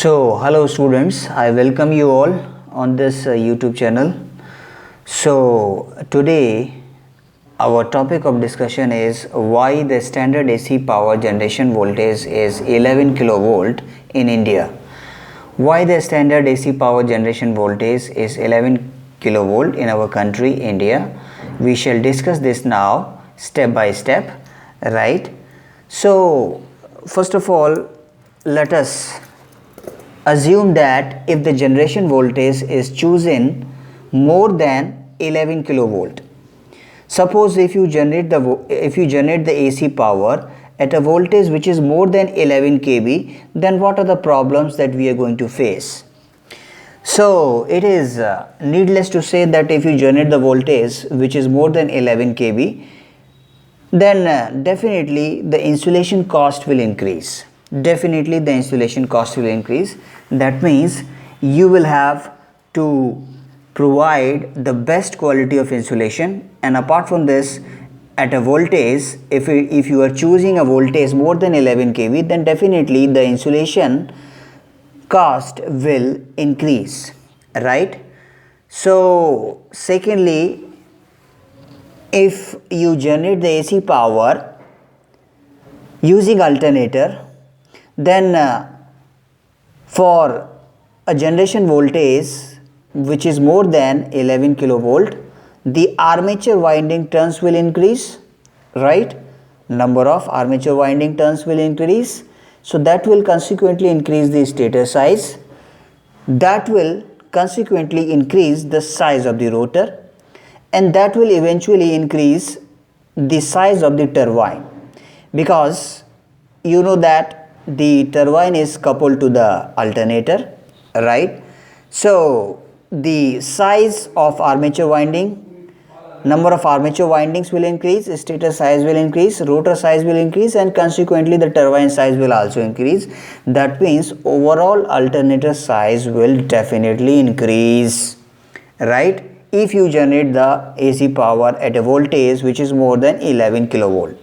Hello students, I welcome you all on this YouTube channel. Today our topic of discussion is why the standard AC power generation voltage is 11 kilovolt in India. Why the standard AC power generation voltage is 11 kilovolt in our country, India. We shall discuss this now step by step, right? So, first of all, let us assume that if the generation voltage is chosen more than 11 kilovolt, suppose if you generate the AC power at a voltage which is more than 11 kV, then what are the problems that we are going to face? So it is needless to say that if you generate the voltage which is more than 11 kV, then definitely the insulation cost will increase. Definitely the insulation cost will increase. That means you will have to provide the best quality of insulation, and apart from this, at a voltage, if you are choosing a voltage more than 11 kV, then definitely the insulation cost will increase, right? So secondly, if you generate the AC power using alternator, then for a generation voltage which is more than 11 kilovolt, the armature winding turns will increase, right? Number of armature winding turns will increase, so that will consequently increase the stator size. That will consequently increase the size of the rotor, and that will eventually increase the size of the turbine, because you know that the turbine is coupled to the alternator, right? So the size of armature winding, number of armature windings will increase, stator size will increase, rotor size will increase, and consequently the turbine size will also increase. That means overall alternator size will definitely increase, right? If you generate the AC power at a voltage which is more than 11 kilovolt.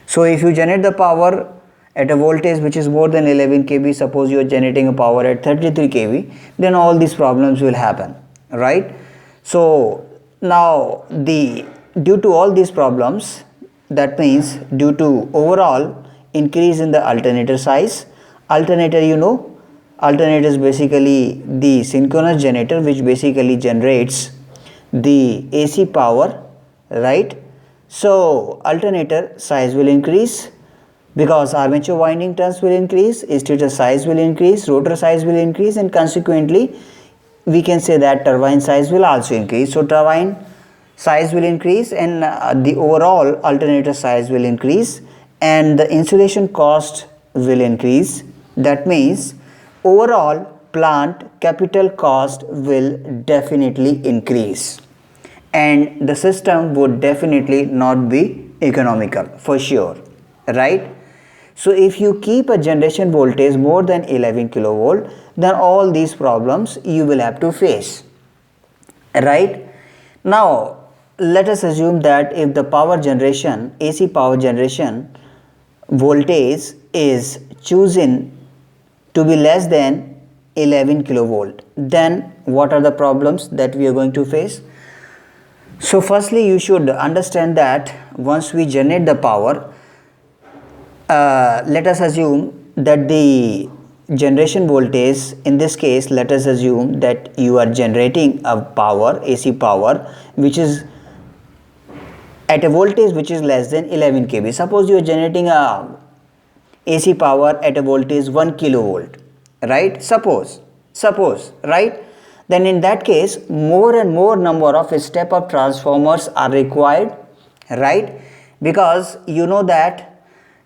So if you generate the power at a voltage which is more than 11 kV, suppose you are generating a power at 33 kV, then all these problems will happen, right? So now due to all these problems, that means due to overall increase in the alternator size, alternator is basically the synchronous generator which basically generates the AC power, right? So alternator size will increase because armature winding turns will increase, stator size will increase, rotor size will increase, and consequently we can say that turbine size will also increase. So turbine size will increase, and the overall alternator size will increase, and the insulation cost will increase. That means overall plant capital cost will definitely increase, and the system would definitely not be economical for sure, right? So if you keep a generation voltage more than 11 kilovolt, then all these problems you will have to face, right? Now let us assume that if the power generation, AC power generation voltage is chosen to be less than 11 kilovolt, then what are the problems that we are going to face? So firstly, you should understand that once we generate the power, let us assume that the generation voltage, in this case let us assume that you are generating a power, AC power, which is at a voltage which is less than 11 kV. Suppose you are generating a AC power at a voltage 1 kilovolt, right? Suppose, right? Then in that case, more and more number of step-up transformers are required, right? Because you know that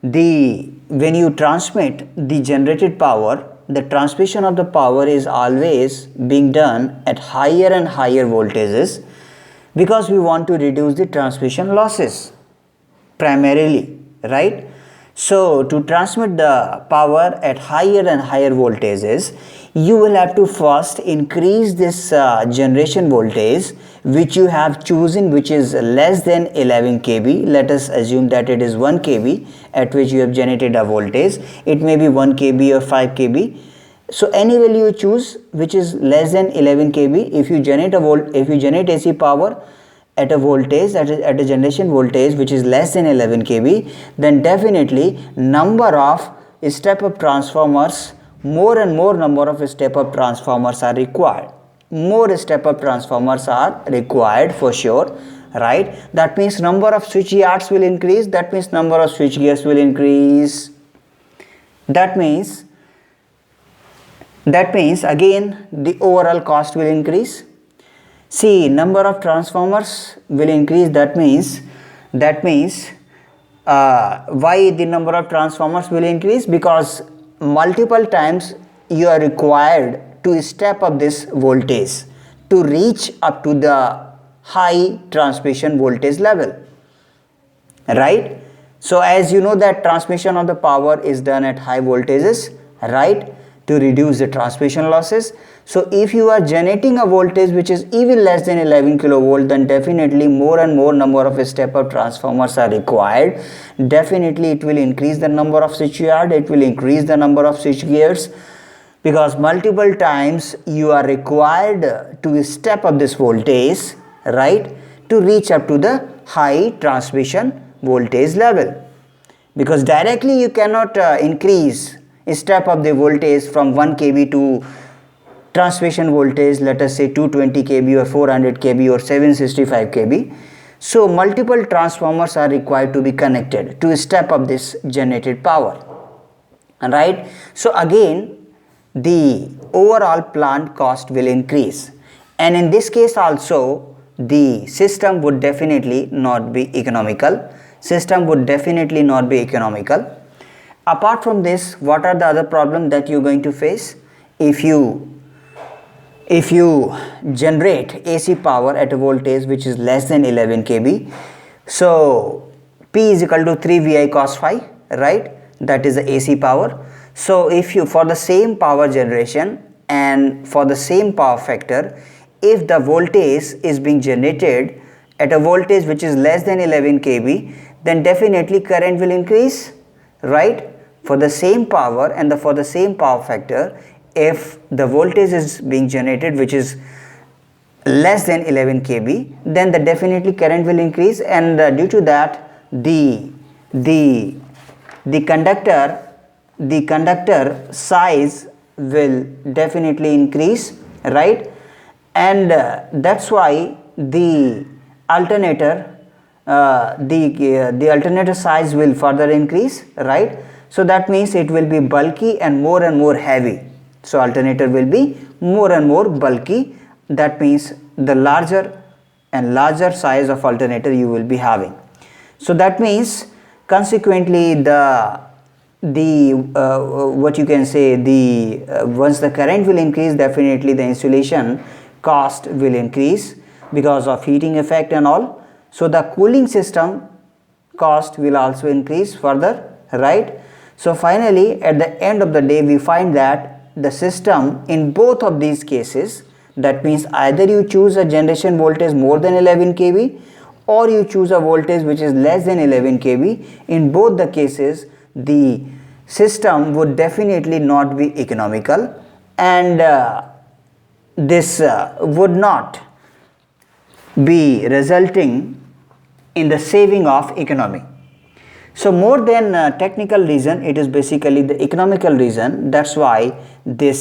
when you transmit the generated power, the transmission of the power is always being done at higher and higher voltages, because we want to reduce the transmission losses primarily, right? So to transmit the power at higher and higher voltages, you will have to first increase this generation voltage which you have chosen, which is less than 11 kV. Let us assume that it is 1 kV at which you have generated a voltage. It may be 1 kV or 5 kV. So any value you choose which is less than 11 kV, if you generate AC power at a voltage, at a generation voltage which is less than 11 kV, then definitely number of step up transformers, more and more number of step up transformers are required. More step up transformers are required for sure, right? That means number of switch yards will increase, that means number of switch gears will increase. That means again the overall cost will increase. See, number of transformers will increase. That means why the number of transformers will increase? Because multiple times you are required to step up this voltage to reach up to the high transmission voltage level, right? So as you know that transmission of the power is done at high voltages, right, to reduce the transmission losses. So if you are generating a voltage which is even less than 11 kilovolt, then definitely more and more number of step up transformers are required. Definitely it will increase the number of switch yard, it will increase the number of switch gears, because multiple times you are required to step up this voltage, right, to reach up to the high transmission voltage level. Because directly you cannot step up the voltage from 1 kV to transmission voltage, let us say 220 kV or 400 kV or 765 kV. So multiple transformers are required to be connected to step up this generated power, right? So again the overall plant cost will increase, and in this case also the system would definitely not be economical. Apart from this, what are the other problems that you're going to face? If you generate AC power at a voltage which is less than 11 kV, so P is equal to 3 VI cos phi, right? That is the AC power. So if you, for the same power generation and for the same power factor, if the voltage is being generated at a voltage which is less than 11 kV, then definitely current will increase, right? For the same power and for the same power factor, if the voltage is being generated which is less than 11 kV, then definitely current will increase, and due to that the conductor size will definitely increase, right? And that's why the alternator size will further increase, right? So that means it will be bulky and more heavy. So alternator will be more and more bulky. That means the larger and larger size of alternator you will be having. So that means consequently what you can say, once the current will increase, definitely the insulation cost will increase because of heating effect and all. So the cooling system cost will also increase further, right? So finally at the end of the day we find that the system in both of these cases, that means either you choose a generation voltage more than 11 kV or you choose a voltage which is less than 11 kV, in both the cases the system would definitely not be economical, and this would not be resulting in the saving of economy. So more than technical reason, it is basically the economical reason. That's why the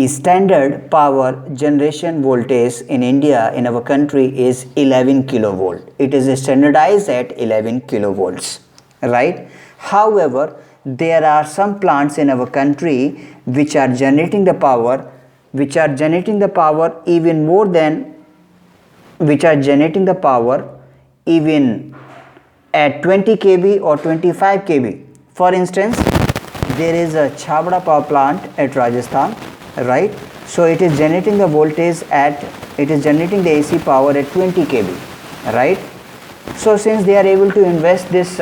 standard power generation voltage in India, in our country, is 11 kilovolt. It is standardized at 11 kilovolts, right? However, there are some plants in our country which are generating the power even at 20 kV or 25 kV. For instance, there is a Chhabra power plant at Rajasthan, right? So it is generating the AC power at 20 kV, right? So since they are able to invest this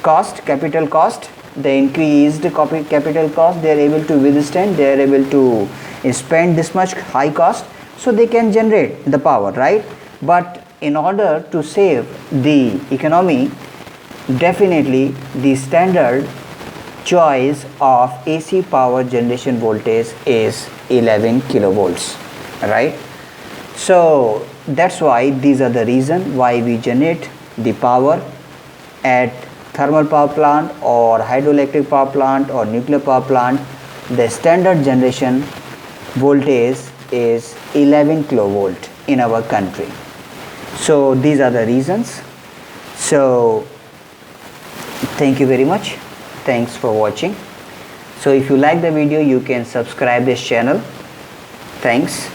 capital cost, the increased capital cost, they are able to withstand, they are able to spend this much high cost, so they can generate the power, right? But in order to save the economy, definitely the standard choice of AC power generation voltage is 11 kilovolts, right? So that's why these are the reason why we generate the power at thermal power plant or hydroelectric power plant or nuclear power plant. The standard generation voltage is 11 kilovolt in our country. So these are the reasons. So thank you very much. Thanks for watching. So if you like the video, you can subscribe this channel. Thanks.